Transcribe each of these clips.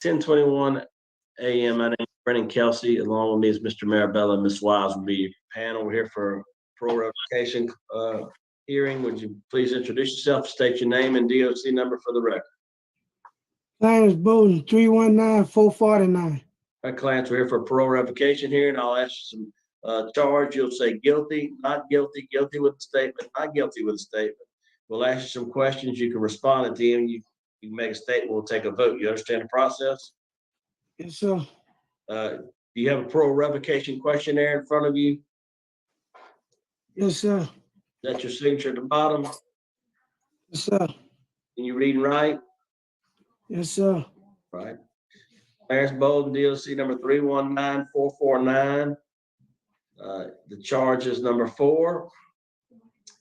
10:21 a.m. My name is Brennan Kelsey. Along with me is Mr. Marabella and Ms. Wise will be panel. We're here for parole revocation hearing. Would you please introduce yourself, state your name and DOC number for the record? Clarence Bolden, 319-449. All right, Clarence, we're here for parole revocation hearing. I'll ask you some charge. You'll say guilty, not guilty, guilty with a statement, not guilty with a statement. We'll ask you some questions. You can respond at the end. You can make a statement. We'll take a vote. You understand the process? Yes, sir. Do you have a parole revocation questionnaire in front of you? Yes, sir. Is that your signature at the bottom? Yes, sir. Can you read and write? Yes, sir. Right. Clarence Bolden DOC number 319449. The charge is number 4.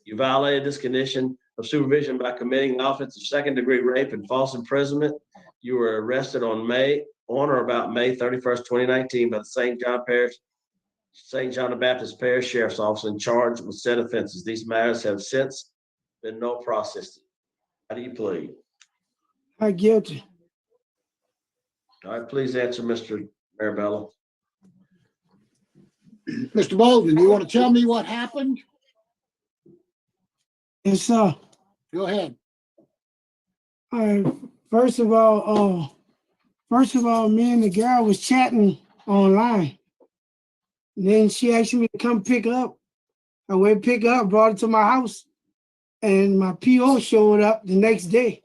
You violated this condition of supervision by committing an offense of second-degree rape and false imprisonment. You were arrested on or about May 31st, 2019 by the St. John the Baptist Parish Sheriff's Office and charged with said offenses. These matters have since been no processed. How do you plead? I'm guilty. All right, please answer, Mr. Marabella. Mr. Bolden, you want to tell me what happened? Yes, sir. Go ahead. All right. First of all, me and the girl was chatting online. And then she asked me to come pick her up. I went pick her up, brought her to my house, and my PO showed up the next day.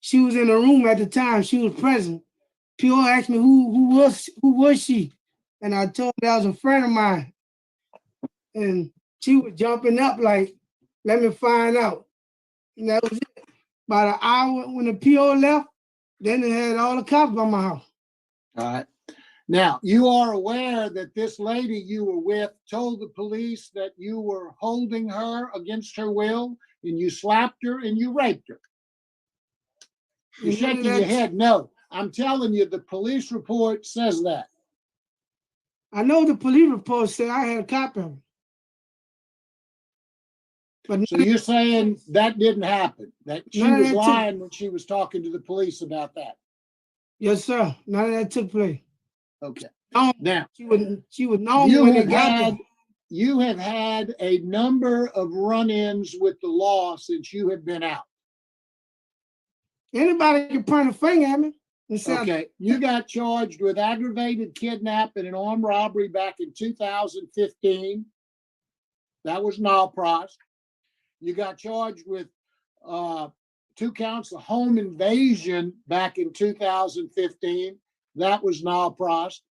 She was in the room at the time. She was present. PO asked me who was she, and I told her that was a friend of mine. And she was jumping up like, let me find out. And that was it. About an hour when the PO left, then they had all the cops by my house. All right. Now, you are aware that this lady you were with told the police that you were holding her against her will, and you slapped her and you raped her. You're shaking your head. No, I'm telling you, the police report says that. I know the police report said I had a copy of it. But so you're saying that didn't happen, that she was lying when she was talking to the police about that? Yes, sir. None of that took place. Okay. Now she would know when they got there. You have had a number of run-ins with the law since you have been out. Anybody can point a finger at me. Okay, you got charged with aggravated kidnapping and armed robbery back in 2015. That was nalpros. You got charged with 2 counts of home invasion back in 2015. That was nalpros.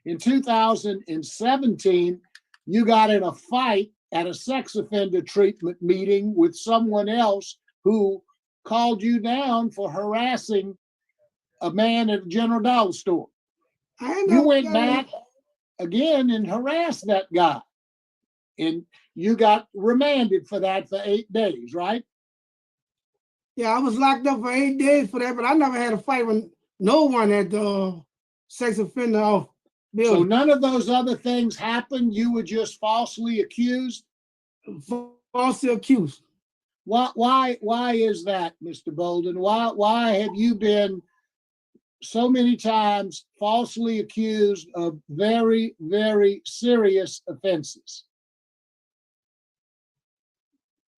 In 2017, you got in a fight at a sex offender treatment meeting with someone else who called you down for harassing a man at a General Dollar store. You went back again and harassed that guy. And you got remanded for that for 8 days, right? Yeah, I was locked up for 8 days for that, but I never had a fight with no one at the sex offender building. So none of those other things happened? You were just falsely accused? Falsely accused. Why is that, Mr. Bolden? Why have you been so many times falsely accused of very, very serious offenses?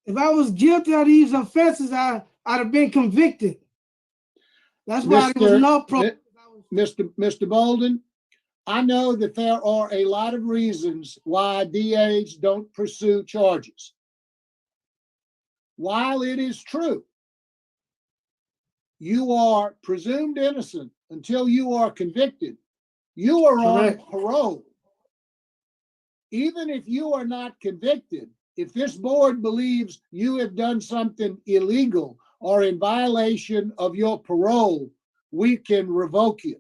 If I was guilty of these offenses, I'd have been convicted. That's why there was no problem. Mr. Bolden, I know that there are a lot of reasons why DAs don't pursue charges. While it is true, you are presumed innocent until you are convicted. You are on parole. Even if you are not convicted, if this board believes you have done something illegal or in violation of your parole, we can revoke you.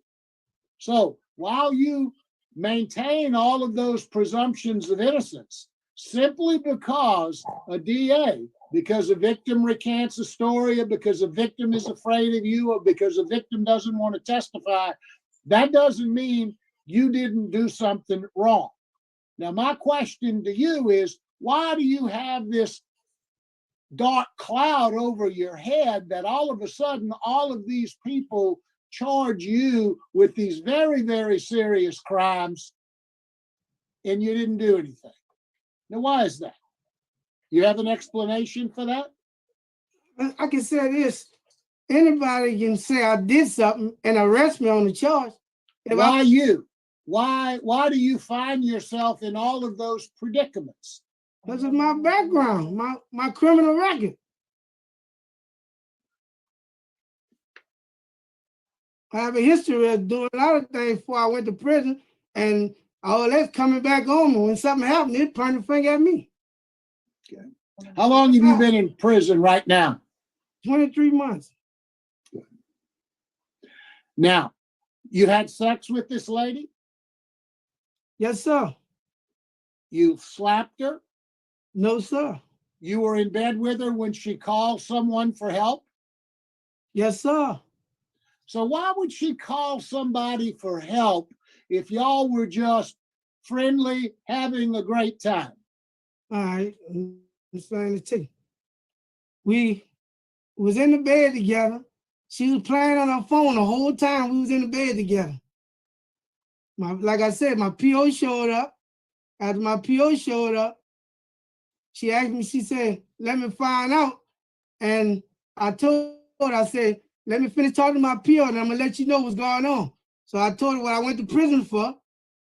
So while you maintain all of those presumptions of innocence, simply because a DA, because a victim recants a story, or because a victim is afraid of you, or because a victim doesn't want to testify, that doesn't mean you didn't do something wrong. Now, my question to you is, why do you have this dark cloud over your head that all of a sudden, all of these people charge you with these very, very serious crimes and you didn't do anything. Now, why is that? You have an explanation for that? I can say this. Anybody can say I did something and arrest me on the charge. Why you? Why do you find yourself in all of those predicaments? Because of my background, my criminal record. I have a history of doing a lot of things before I went to prison, and all that's coming back on me. When something happened, it pointed the finger at me. Okay. How long have you been in prison right now? 23 months. Now, you had sex with this lady? Yes, sir. You slapped her? No, sir. You were in bed with her when she called someone for help? Yes, sir. So why would she call somebody for help if y'all were just friendly, having a great time? All right. I'm explaining it to you. We was in the bed together. She was playing on her phone the whole time we was in the bed together. Like I said, my PO showed up. After my PO showed up, she asked me, she said, let me find out. And I told her, I said, let me finish talking to my PO and I'm gonna let you know what's going on. So I told her what I went to prison for.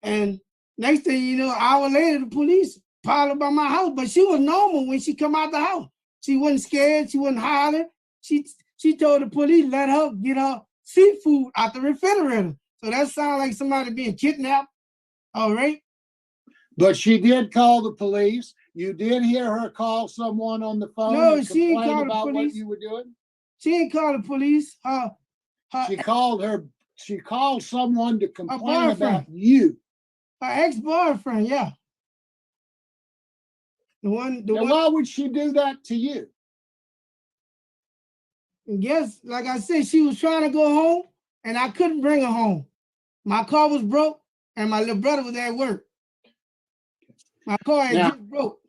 And next thing you know, an hour later, the police piled up by my house. But she was normal when she come out the house. She wasn't scared, she wasn't hollering. She told the police, let her get her seafood out the refrigerator. So that sounds like somebody being kidnapped. All right. But she did call the police. You did hear her call someone on the phone No, and she ain't complain called the about what police. you were doing? She ain't called the police. She called someone to complain boyfriend. about you. Her ex-boyfriend, yeah. Now, why would she do that to you? And guess, like I said, she was trying to go home and I couldn't bring her home. My car was broke and my little brother was at work. My car had just broke.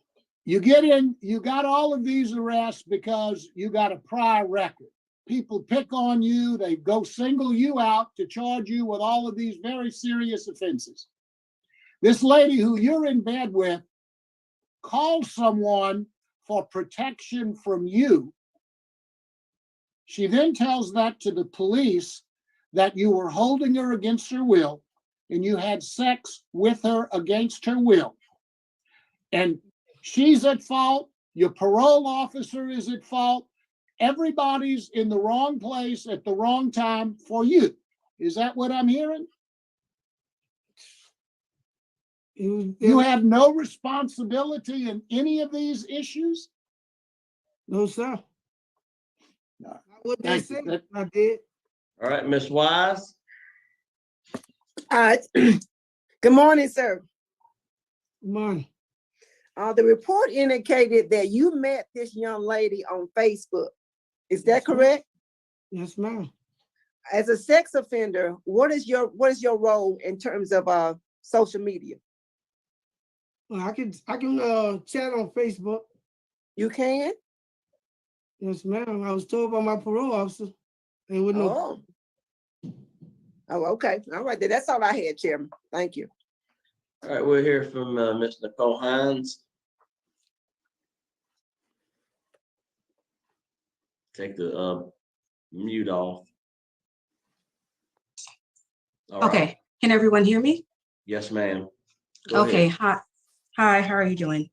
You get in, you got all of these arrests because you got a prior record. People pick on you, they go single you out to charge you with all of these very serious offenses. This lady who you're in bed with called someone for protection from you. She then tells that to the police that you were holding her against her will and you had sex with her against her will. And she's at fault. Your parole officer is at fault. Everybody's in the wrong place at the wrong time for you. Is that what I'm hearing? You have no responsibility in any of these issues? No, sir. No. What they say, I did. All right, Ms. Wise. Good morning, sir. Good morning. The report indicated that you met this young lady on Facebook. Is that correct? Yes, ma'am. As a sex offender, what is your role in terms of social media? Well, I can chat on Facebook. You can? Yes, ma'am. I was told by my parole officer. They wouldn't know. Oh, okay. All right. That's all I had, Chairman. Thank you. All right, we'll hear from Ms. Nicole Hines. Take the mute off. All Okay, right. can everyone hear me? Yes, ma'am. Go Okay, ahead. hi, how are you doing?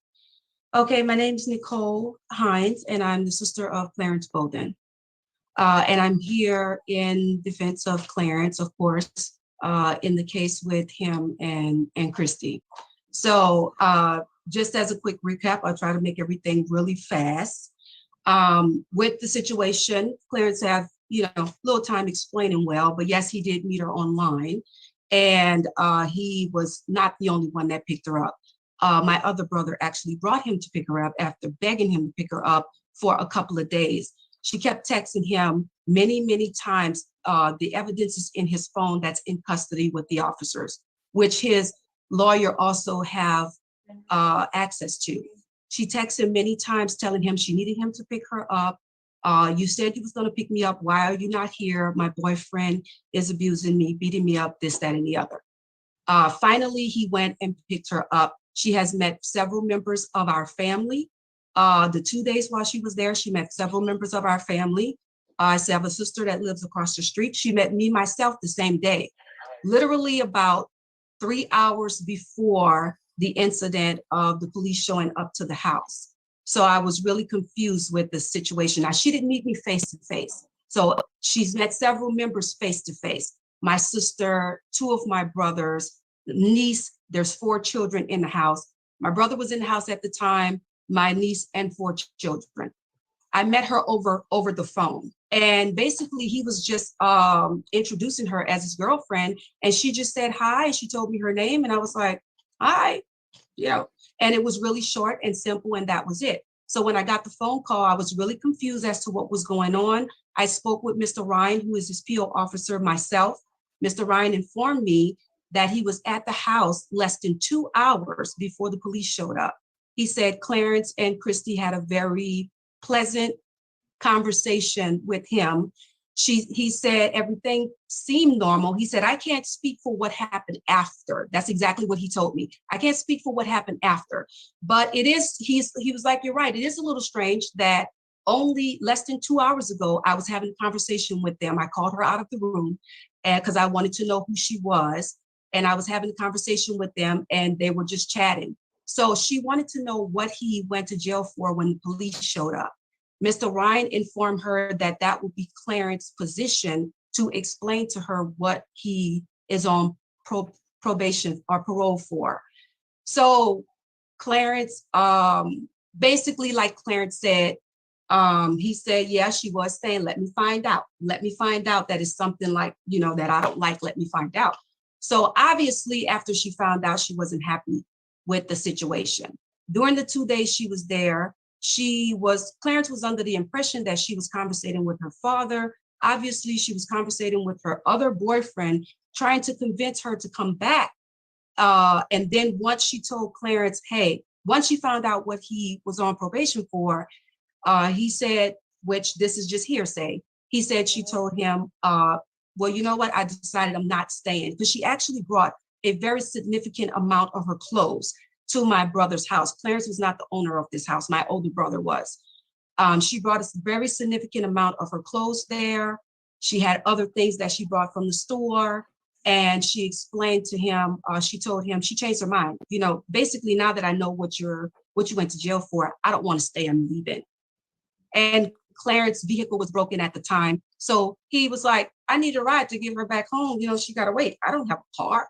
Okay, my name is Nicole Hines and I'm the sister of Clarence Bolden. And I'm here in defense of Clarence, of course, in the case with him and Christy. So just as a quick recap, I'll try to make everything really fast. With the situation, Clarence have, little time explaining well, but yes, he did meet her online. And he was not the only one that picked her up. My other brother actually brought him to pick her up after begging him to pick her up for a couple of days. She kept texting him many, many times. The evidence is in his phone that's in custody with the officers, which his lawyer also have access to. She texted him many times telling him she needed him to pick her up. You said you was going to pick me up. Why are you not here? My boyfriend is abusing me, beating me up, this, that, and the other. Finally, he went and picked her up. She has met several members of our family. The 2 days while she was there, she met several members of our family. I have a sister that lives across the street. She met me myself the same day, literally about 3 hours before the incident of the police showing up to the house. So I was really confused with the situation. Now, she didn't meet me face to face. So she's met several members face to face. My sister, 2 of my brothers, niece, there's 4 children in the house. My brother was in the house at the time, my niece and 4 children. I met her over the phone. And basically he was just introducing her as his girlfriend. And she just said hi. She told me her name. And I was like, hi, and it was really short and simple. And that was it. So when I got the phone call, I was really confused as to what was going on. I spoke with Mr. Ryan, who is his PO officer, myself. Mr. Ryan informed me that he was at the house less than 2 hours before the police showed up. He said Clarence and Christy had a very pleasant conversation with him. He said everything seemed normal. He said, I can't speak for what happened after. That's exactly what he told me. I can't speak for what happened after. But he was like, you're right. It is a little strange that only less than 2 hours ago, I was having a conversation with them. I called her out of the room because I wanted to know who she was. And I was having a conversation with them and they were just chatting. So she wanted to know what he went to jail for when the police showed up. Mr. Ryan informed her that that would be Clarence's position to explain to her what he is on probation or parole for. So Clarence, basically, like Clarence said, he said, yeah, she was saying, let me find out. Let me find out that it's something like, that I don't like, let me find out. So obviously, after she found out, she wasn't happy with the situation. During the 2 days she was there, Clarence was under the impression that she was conversating with her father. Obviously, she was conversating with her other boyfriend, trying to convince her to come back. And then once she told Clarence, once she found out what he was on probation for, he said, which this is just hearsay, he said she told him, well, you know what, I decided I'm not staying. Because she actually brought a very significant amount of her clothes to my brother's house. Clarence was not the owner of this house. My older brother was. She brought a very significant amount of her clothes there. She had other things that she brought from the store. And she explained to him, she told him, she changed her mind. Basically, now that I know what you went to jail for, I don't want to stay, I'm leaving. And Clarence's vehicle was broken at the time. So he was like, I need a ride to get her back home. She got to wait. I don't have a car.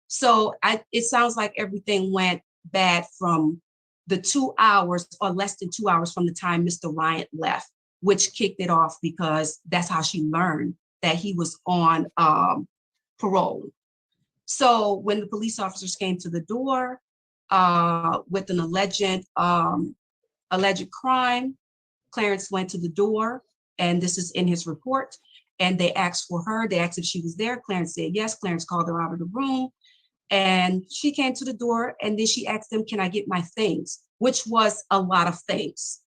So it sounds like everything went bad from the 2 hours or less than 2 hours from the time Mr. Ryan left, which kicked it off because that's how she learned that he was on parole. So when the police officers came to the door with an alleged crime, Clarence went to the door, and this is in his report, and they asked for her. They asked if she was there. Clarence said yes. Clarence called her out of the room. And she came to the door and then she asked them, can I get my things? Which was a lot of things.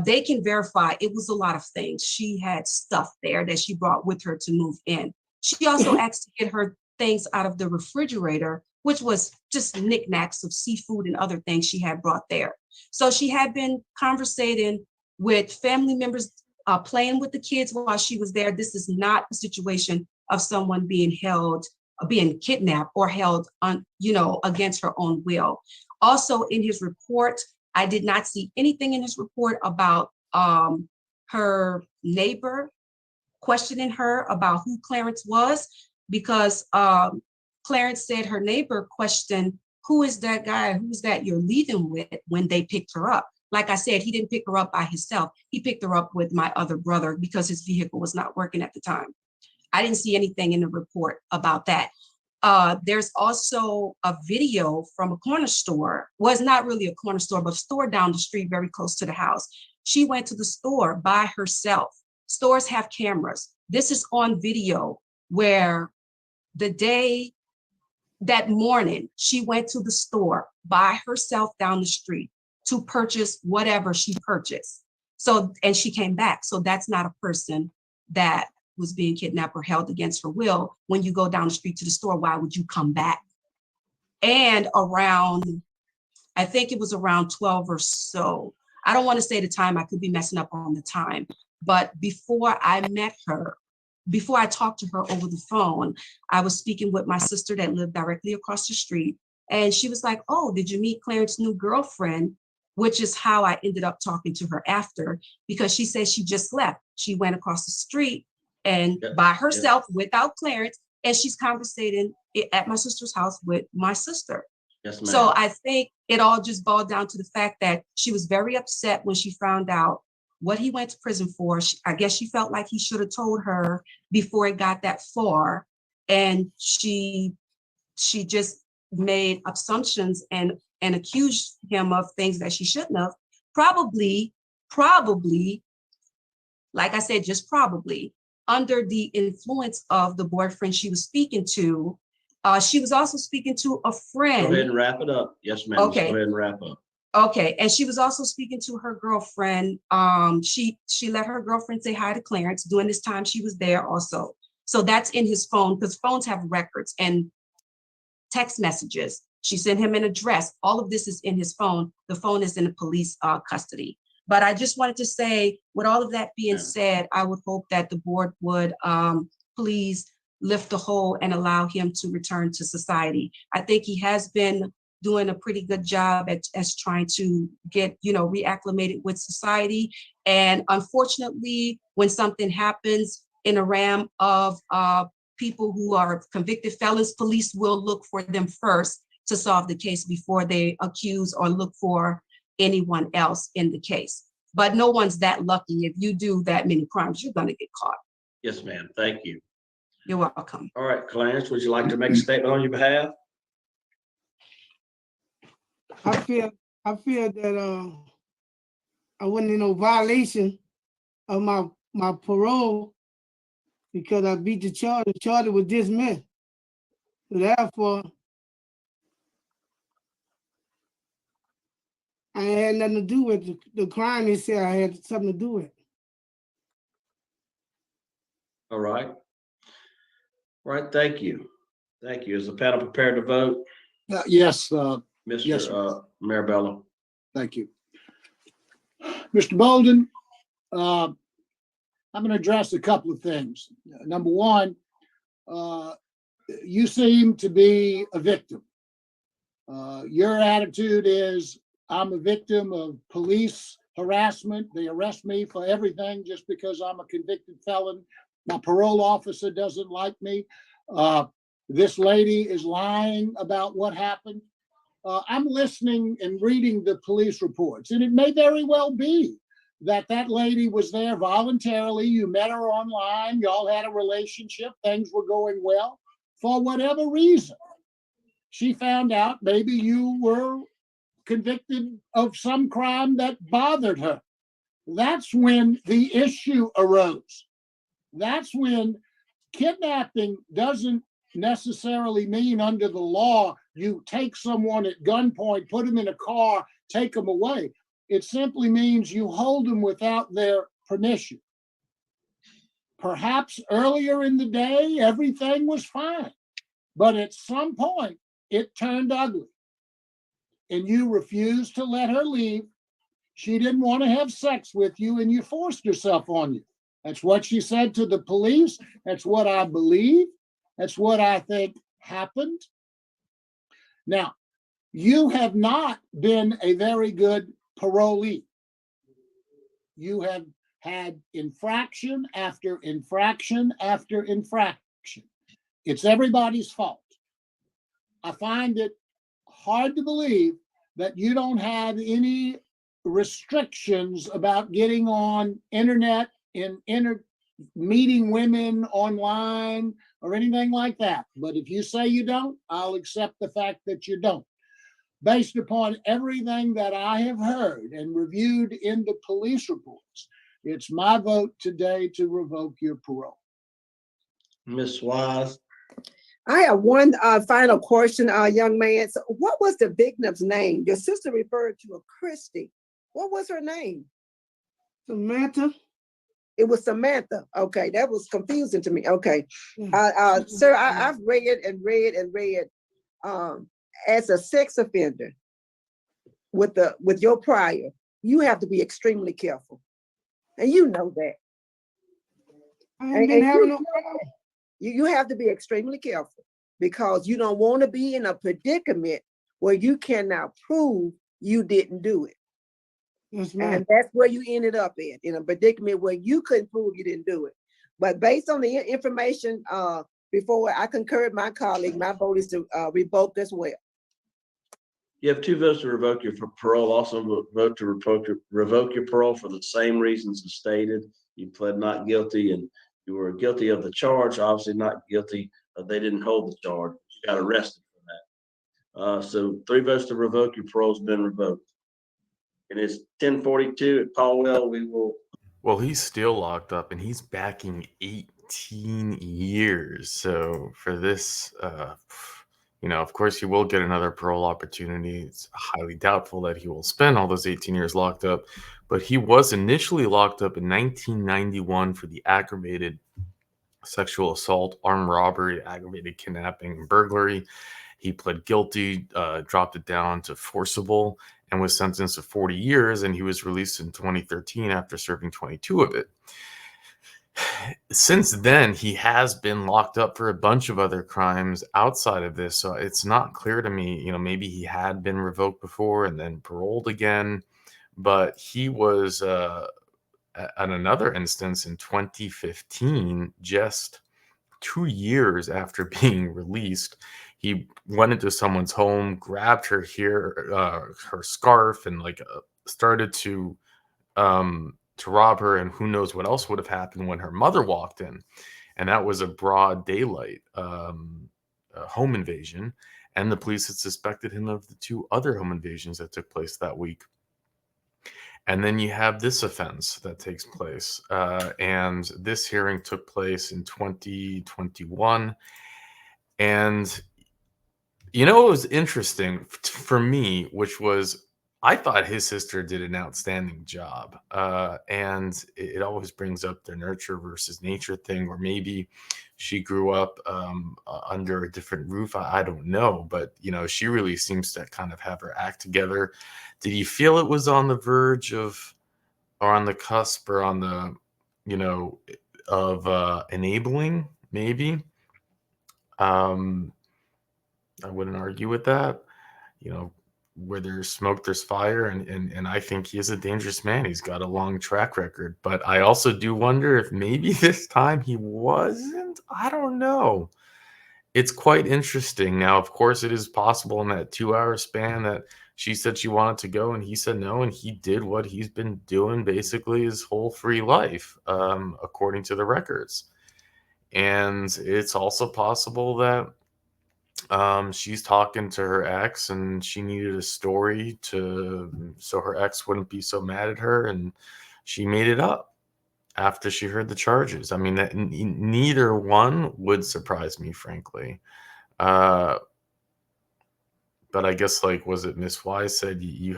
They can verify it was a lot of things. She had stuff there that she brought with her to move in. She also asked to get her things out of the refrigerator, which was just knickknacks of seafood and other things she had brought there. So she had been conversating with family members, playing with the kids while she was there. This is not a situation of someone being kidnapped or held on, against her own will. Also in his report, I did not see anything in his report about her neighbor questioning her about who Clarence was, because Clarence said her neighbor questioned, who is that guy? Who's that you're leaving with, when they picked her up? Like I said, he didn't pick her up by himself. He picked her up with my other brother because his vehicle was not working at the time. I didn't see anything in the report about that. There's also a video from a corner store. Well, it's not really a corner store, but a store down the street very close to the house. She went to the store by herself. Stores have cameras. This is on video where that morning, she went to the store by herself down the street. to purchase whatever she purchased. So, and she came back. So that's not a person that was being kidnapped or held against her will. When you go down the street to the store, why would you come back? And around, I think it was around 12 or so. I don't want to say the time, I could be messing up on the time, but before I met her, before I talked to her over the phone, I was speaking with my sister that lived directly across the street. And she was like, oh, did you meet Clarence's new girlfriend? Which is how I ended up talking to her after, because she said she just left. She went across the street and by herself without Clarence, and she's conversating at my sister's house with my sister. Yes, ma'am. So I think it all just boiled down to the fact that she was very upset when she found out what he went to prison for. I guess she felt like he should have told her before it got that far. And she just made assumptions and accused him of things that she shouldn't have. Probably, like I said, just probably under the influence of the boyfriend she was speaking to. She was also speaking to a friend. Go ahead and wrap it up. Yes, ma'am. Okay. Go ahead and wrap up. Okay, and she was also speaking to her girlfriend. She let her girlfriend say hi to Clarence during this time she was there also. So that's in his phone, because phones have records and text messages. She sent him an address. All of this is in his phone. The phone is in the police custody. But I just wanted to say, with all of that being said, I would hope that the board would please lift the hold and allow him to return to society. I think he has been doing a pretty good job as trying to get, reacclimated with society. And unfortunately, when something happens in a realm of people who are convicted felons, police will look for them first to solve the case before they accuse or look for anyone else in the case. But no one's that lucky. If you do that many crimes, you're gonna get caught. Yes, ma'am. Thank you. You're welcome. All right, Clarence, would you like to make a statement on your behalf? I feel that I wasn't in no violation of my parole because I beat the charge. The charge was dismissed. So therefore, I ain't had nothing to do with the crime they said I had something to do with. All right. All right, thank you. Thank you. Is the panel prepared to vote? Yes, Mr. Yes, sir. Marabella. thank you. Mr. Bolden, I'm going to address a couple of things. Number one, you seem to be a victim. Your attitude is, I'm a victim of police harassment. They arrest me for everything just because I'm a convicted felon. My parole officer doesn't like me. This lady is lying about what happened. I'm listening and reading the police reports, and it may very well be that that lady was there voluntarily. You met her online, y'all had a relationship, things were going well. For whatever reason, she found out maybe you were convicted of some crime that bothered her. That's when the issue arose. That's when kidnapping doesn't necessarily mean under the law you take someone at gunpoint, put them in a car, take them away. It simply means you hold them without their permission. Perhaps earlier in the day, everything was fine, but at some point it turned ugly and you refused to let her leave. She didn't want to have sex with you and you forced herself on you. That's what she said to the police. That's what I believe. That's what I think happened. Now, you have not been a very good parolee. You have had infraction after infraction after infraction. It's everybody's fault. I find it hard to believe that you don't have any restrictions about getting on internet and meeting women online or anything like that. But if you say you don't, I'll accept the fact that you don't. Based upon everything that I have heard and reviewed in the police reports, it's my vote today to revoke your parole. Ms. Wise. I have one final question, young man. So what was the victim's name? Your sister referred to a Christy. What was her name? Samantha. It was Samantha. Okay, that was confusing to me. Okay. Yeah. Sir, I've read and read and read. As a sex offender with your prior, you have to be extremely careful. And you know that. I ain't been having no problem. You have to be extremely careful because you don't want to be in a predicament where you cannot prove you didn't do it. Yes, ma'am. And that's where you ended up in a predicament where you couldn't prove you didn't do it. But based on the information before, I concur with my colleague, my vote is to revoke as well. You have 2 votes to revoke your parole, also vote to revoke your parole for the same reasons as stated. You pled not guilty and you were guilty of the charge, obviously not guilty. They didn't hold the charge. You got arrested for that. So 3 votes to revoke your parole has been revoked. It is 10:42 at Caldwell. We will. Well, he's still locked up and he's backing 18 years. So for this, of course, he will get another parole opportunity. It's highly doubtful that he will spend all those 18 years locked up. But he was initially locked up in 1991 for the aggravated sexual assault, armed robbery, aggravated kidnapping, and burglary. He pled guilty, dropped it down to forcible, and was sentenced to 40 years, and he was released in 2013 after serving 22 of it. Since then, he has been locked up for a bunch of other crimes outside of this, so it's not clear to me, maybe he had been revoked before and then paroled again, but he was at another instance in 2015, just 2 years after being released. He went into someone's home, grabbed her her scarf, and started to rob her. And who knows what else would have happened when her mother walked in. And that was a broad daylight home invasion. And the police had suspected him of the 2 other home invasions that took place that week. And then you have this offense that takes place. And this hearing took place in 2021. And what was interesting for me, which was I thought his sister did an outstanding job. And it always brings up the nurture versus nature thing, or maybe she grew up under a different roof. I don't know. But, she really seems to kind of have her act together. Did you feel it was on the verge of, or on the cusp, or on the, of enabling, maybe? I wouldn't argue with that. Where there's smoke, there's fire. And I think he is a dangerous man. He's got a long track record. But I also do wonder if maybe this time he wasn't. I don't know. It's quite interesting. Now, of course, it is possible in that 2-hour span that she said she wanted to go and he said no. And he did what he's been doing basically his whole free life, according to the records. And it's also possible that she's talking to her ex and she needed a story so her ex wouldn't be so mad at her, and she made it up after she heard the charges. I mean, that neither one would surprise me, frankly. But I guess, was it Miss Wise said, you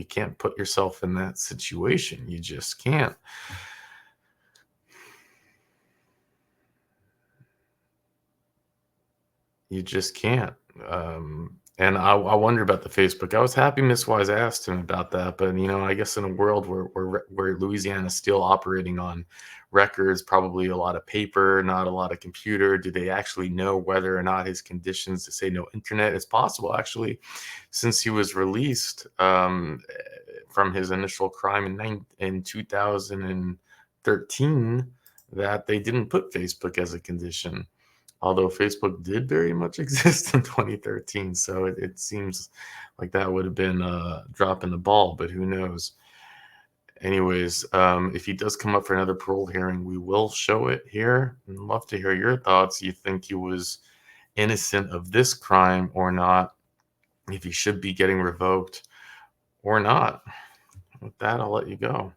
can't put yourself in that situation. You just can't. You just can't. And I wonder about the Facebook. I was happy Miss Wise asked him about that, but I guess in a world where Louisiana is still operating on records, probably a lot of paper, not a lot of computer. Do they actually know whether or not his conditions to say no internet? It's possible, actually, since he was released from his initial crime in 2013, that they didn't put Facebook as a condition. Although Facebook did very much exist in 2013. So it seems like that would have been dropping the ball, but who knows? Anyways, if he does come up for another parole hearing, we will show it here. I'd love to hear your thoughts. You think he was innocent of this crime or not? If he should be getting revoked or not? With that, I'll let you go.